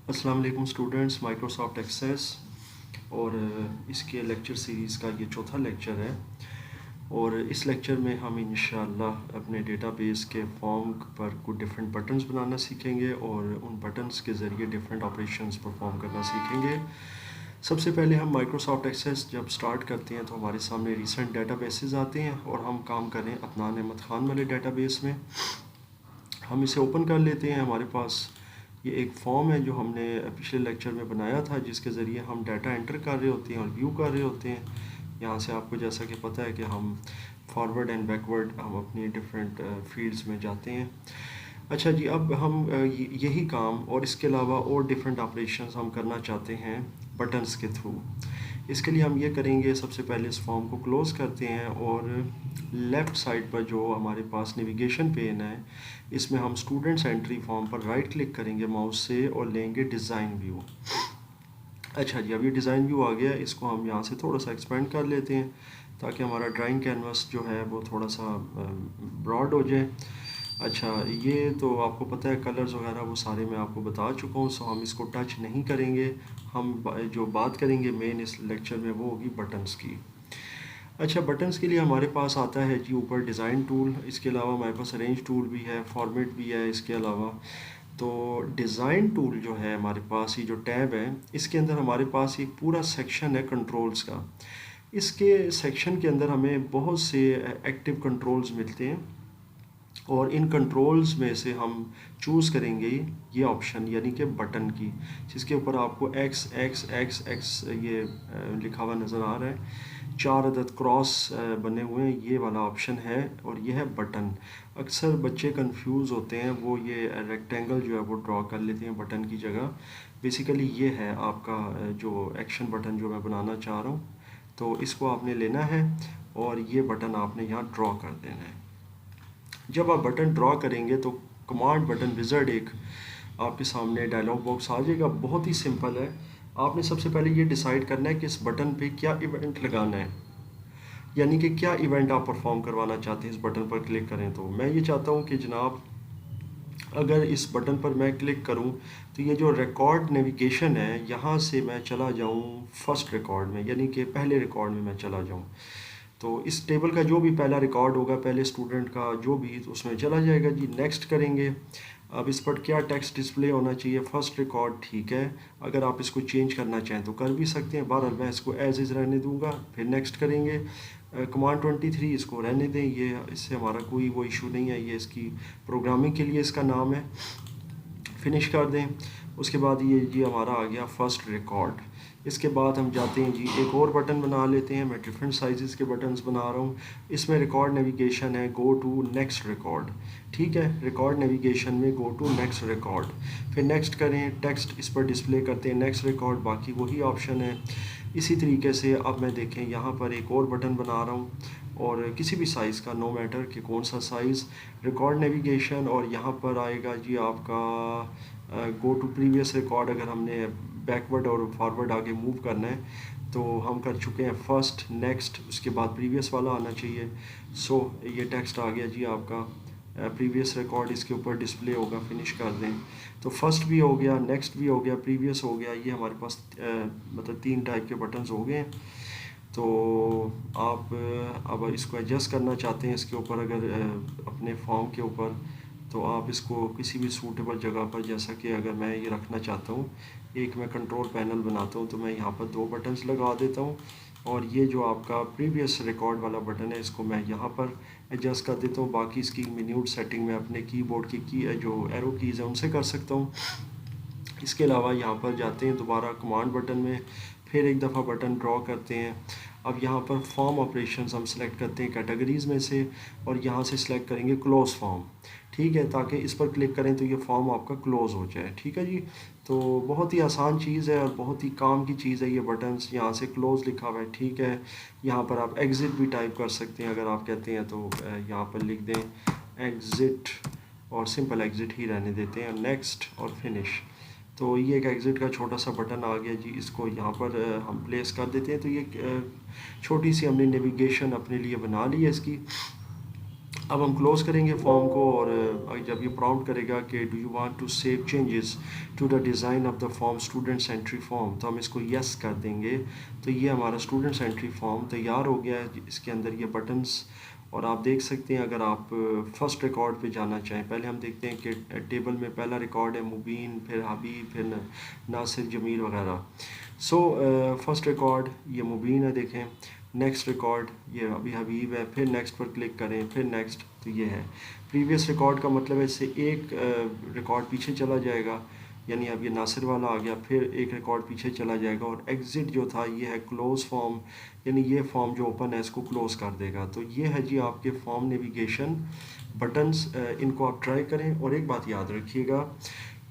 अस्सलाम वालेकुम students, Microsoft access और इसके लेक्चर सीरीज़ का ये चौथा लेक्चर है। और इस लेक्चर में हम इंशाअल्लाह अपने डेटाबेस के फॉर्म पर कुछ डिफरेंट बटन्स बनाना सीखेंगे और उन बटन्स के ज़रिए डिफरेंट ऑपरेशंस परफॉर्म करना सीखेंगे। सबसे पहले हम माइक्रोसॉफ्ट एक्सेस जब स्टार्ट करते हैं तो हमारे सामने रिसेंट डेटाबेसेस आते हैं और हम काम करें अदनान अहमद ख़ान वाले डेटाबेस में। हम इसे ओपन कर लेते हैं। हमारे पास ये एक फॉर्म है जो हमने पिछले लेक्चर में बनाया था, जिसके ज़रिए हम डाटा एंटर कर रहे होते हैं और व्यू कर रहे होते हैं। यहाँ से आपको जैसा कि पता है कि हम फॉरवर्ड एंड बैकवर्ड हम अपनी डिफरेंट फील्ड्स में जाते हैं। अच्छा जी, अब हम यही काम और इसके अलावा और डिफरेंट ऑपरेशंस हम करना चाहते हैं बटन्स के थ्रू। इसके लिए हम ये करेंगे, सबसे पहले इस फॉर्म को क्लोज़ करते हैं और लेफ़्ट साइड पर जो हमारे पास नेविगेशन पेन है, इसमें हम स्टूडेंट्स एंट्री फॉर्म पर राइट क्लिक करेंगे माउस से और लेंगे डिज़ाइन व्यू। अच्छा जी, अब ये डिज़ाइन व्यू आ गया। इसको हम यहाँ से थोड़ा सा एक्सपेंड कर लेते हैं ताकि हमारा ड्राइंग कैनवस जो है वो थोड़ा सा ब्रॉड हो जाए। अच्छा, ये तो आपको पता है, कलर्स वगैरह वो सारे मैं आपको बता चुका हूँ, सो हम इसको टच नहीं करेंगे। हम जो बात करेंगे मेन इस लेक्चर में वो होगी बटन्स की। अच्छा, बटन्स के लिए हमारे पास आता है जी ऊपर डिज़ाइन टूल, इसके अलावा हमारे पास अरेंज टूल भी है, फॉर्मेट भी है। इसके अलावा तो डिज़ाइन टूल जो है हमारे पास, ये जो टैब है, इसके अंदर हमारे पास एक पूरा सेक्शन है कंट्रोल्स का। इसके सेक्शन के अंदर हमें बहुत से एक्टिव कंट्रोल्स मिलते हैं और इन कंट्रोल्स में से हम चूज़ करेंगे ये ऑप्शन, यानी कि बटन की, जिसके ऊपर आपको एक्स एक्स एक्स एक्स ये लिखा हुआ नज़र आ रहा है। 4 अदद क्रॉस बने हुए हैं, ये वाला ऑप्शन है और ये है बटन। अक्सर बच्चे कंफ्यूज होते हैं, वो ये रेक्टेंगल जो है वो ड्रॉ कर लेते हैं बटन की जगह। बेसिकली ये है आपका जो एक्शन बटन जो मैं बनाना चाह रहा हूँ, तो इसको आपने लेना है और ये बटन आपने यहाँ ड्रॉ कर देना है। जब आप बटन ड्रॉ करेंगे तो कमांड बटन विज़र्ड एक आपके सामने डायलॉग बॉक्स आ जाएगा। बहुत ही सिंपल है। आपने सबसे पहले ये डिसाइड करना है कि इस बटन पे क्या इवेंट लगाना है, यानी कि क्या इवेंट आप परफॉर्म करवाना चाहते हैं। इस बटन पर क्लिक करें तो मैं ये चाहता हूँ कि जनाब, अगर इस बटन पर मैं क्लिक करूं तो ये जो रिकॉर्ड नेविगेशन है, यहाँ से मैं चला जाऊं फर्स्ट रिकॉर्ड में, यानी कि पहले रिकॉर्ड में मैं चला जाऊं। तो इस टेबल का जो भी पहला रिकॉर्ड होगा, पहले स्टूडेंट का जो भी, तो उसमें चला जाएगा जी। नेक्स्ट करेंगे। अब इस पर क्या टेक्स्ट डिस्प्ले होना चाहिए, फर्स्ट रिकॉर्ड, ठीक है। अगर आप इसको चेंज करना चाहें तो कर भी सकते हैं, बहरहाल मैं इसको एज इज़ रहने दूंगा। फिर नेक्स्ट करेंगे। कमांड 23 इसको रहने दें, ये इससे हमारा कोई वो इशू नहीं है, ये इसकी प्रोग्रामिंग के लिए इसका नाम है। फिनिश कर दें। उसके बाद ये हमारा आ गया फर्स्ट रिकॉर्ड। इसके बाद हम जाते हैं जी, एक और बटन बना लेते हैं। मैं डिफरेंट साइज़ के बटन्स बना रहा हूँ। इसमें रिकॉर्ड नेविगेशन है, गो टू नेक्स्ट रिकॉर्ड, ठीक है। रिकॉर्ड नेविगेशन में गो टू नेक्स्ट रिकॉर्ड, फिर नेक्स्ट करें, टेक्स्ट इस पर डिस्प्ले करते हैं नेक्स्ट रिकॉर्ड, बाकी वही ऑप्शन है। इसी तरीके से अब मैं देखें यहाँ पर एक और बटन बना रहा हूँ और किसी भी साइज़ का, नो मैटर कि कौन सा साइज़, रिकॉर्ड नेविगेशन, और यहाँ पर आएगा जी आपका गो टू प्रीवियस रिकॉर्ड। अगर हमने बैकवर्ड और फॉरवर्ड आगे मूव करना है तो हम कर चुके हैं फर्स्ट, नेक्स्ट, उसके बाद प्रीवियस वाला आना चाहिए। सो ये टेक्स्ट आ गया जी आपका प्रीवियस रिकॉर्ड, इसके ऊपर डिस्प्ले होगा। फिनिश कर दें तो फर्स्ट भी हो गया, नेक्स्ट भी हो गया, प्रीवियस हो गया। ये हमारे पास मतलब 3 टाइप के बटन्स हो गए हैं। तो आप अब इसको एडजस्ट करना चाहते हैं इसके ऊपर, अगर अपने फॉर्म के ऊपर, तो आप इसको किसी भी सूटेबल जगह पर, जैसा कि अगर मैं ये रखना चाहता हूँ, एक मैं कंट्रोल पैनल बनाता हूँ तो मैं यहाँ पर 2 बटन्स लगा देता हूँ और ये जो आपका प्रीवियस रिकॉर्ड वाला बटन है इसको मैं यहाँ पर एडजस्ट कर देता हूँ। बाकी इसकी मिन्यूट सेटिंग मैं अपने कीबोर्ड की जो एरो कीज़ है उनसे कर सकता हूँ। इसके अलावा यहाँ पर जाते हैं दोबारा कमांड बटन में, फिर एक दफ़ा बटन ड्रॉ करते हैं। अब यहाँ पर फॉर्म ऑपरेशंस हम सेलेक्ट करते हैं कैटेगरीज़ में से और यहाँ से सिलेक्ट करेंगे क्लोज़ फॉर्म, ठीक है, ताकि इस पर क्लिक करें तो ये फॉर्म आपका क्लोज़ हो जाए, ठीक है जी। तो बहुत ही आसान चीज़ है और बहुत ही काम की चीज़ है ये बटन्स। यहाँ से क्लोज़ लिखा हुआ है, ठीक है। यहाँ पर आप एग्ज़िट भी टाइप कर सकते हैं अगर आप कहते हैं तो यहाँ पर लिख दें एग्ज़िट और सिंपल एग्ज़िट ही रहने देते हैं, नेक्स्ट और फिनिश। तो ये एक एग्ज़िट का छोटा सा बटन आ गया जी, इसको यहाँ पर हम प्लेस कर देते हैं। तो ये छोटी सी हमने नेविगेशन अपने लिए बना ली है इसकी। अब हम क्लोज़ करेंगे फॉर्म को और जब ये प्रॉम्प्ट करेगा कि do you want to save changes to the design of the form students entry form, तो हम इसको यस कर देंगे। तो ये हमारा स्टूडेंट्स एंट्री फॉर्म तैयार हो गया है। इसके अंदर ये बटन्स, और आप देख सकते हैं अगर आप फर्स्ट रिकॉर्ड पे जाना चाहें, पहले हम देखते हैं कि टेबल में पहला रिकॉर्ड है मुबीन, फिर हबीब, फिर नासिर, जमील वगैरह। सो फर्स्ट रिकॉर्ड ये मुबीन है, देखें। नेक्स्ट रिकॉर्ड ये अभी हबीब है, फिर नेक्स्ट पर क्लिक करें, फिर नेक्स्ट, तो ये है प्रीवियस रिकॉर्ड का मतलब है इससे एक रिकॉर्ड पीछे चला जाएगा, यानी अब ये नासिर वाला आ गया, फिर एक रिकॉर्ड पीछे चला जाएगा। और एग्ज़िट जो था ये है क्लोज़ फॉर्म, यानी ये फॉर्म जो ओपन है इसको क्लोज़ कर देगा। तो ये है जी आपके फॉर्म नेविगेशन बटन्स। इनको आप ट्राई करें। और एक बात याद रखिएगा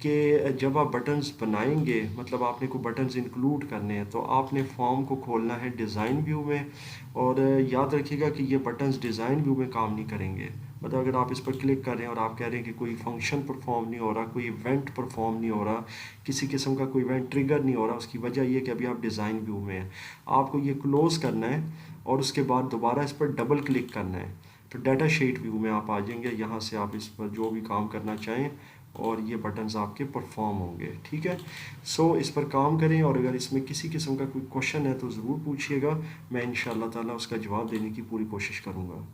कि जब आप बटन्स बनाएंगे, मतलब आपने को बटन्स इंक्लूड करने हैं, तो आपने फॉर्म को खोलना है डिज़ाइन व्यू में। और याद रखिएगा कि ये बटन्स डिज़ाइन व्यू में काम नहीं करेंगे। मतलब अगर आप इस पर क्लिक कर रहे हैं और आप कह रहे हैं कि कोई फंक्शन परफॉर्म नहीं हो रहा, कोई इवेंट परफॉर्म नहीं हो रहा, किसी किस्म का कोई इवेंट ट्रिगर नहीं हो रहा, उसकी वजह ये कि अभी आप डिज़ाइन व्यू में हैं। आपको ये क्लोज़ करना है और उसके बाद दोबारा इस पर डबल क्लिक करना है, तो डाटा शीट व्यू में आप आ जाएंगे। यहाँ से आप इस पर जो भी काम करना चाहें और ये बटन्स आपके परफॉर्म होंगे। ठीक है, सो इस पर काम करें। और अगर इसमें किसी किस्म का कोई क्वेश्चन है तो ज़रूर पूछिएगा, मैं इंशाअल्लाह ताला उसका जवाब देने की पूरी कोशिश करूँगा।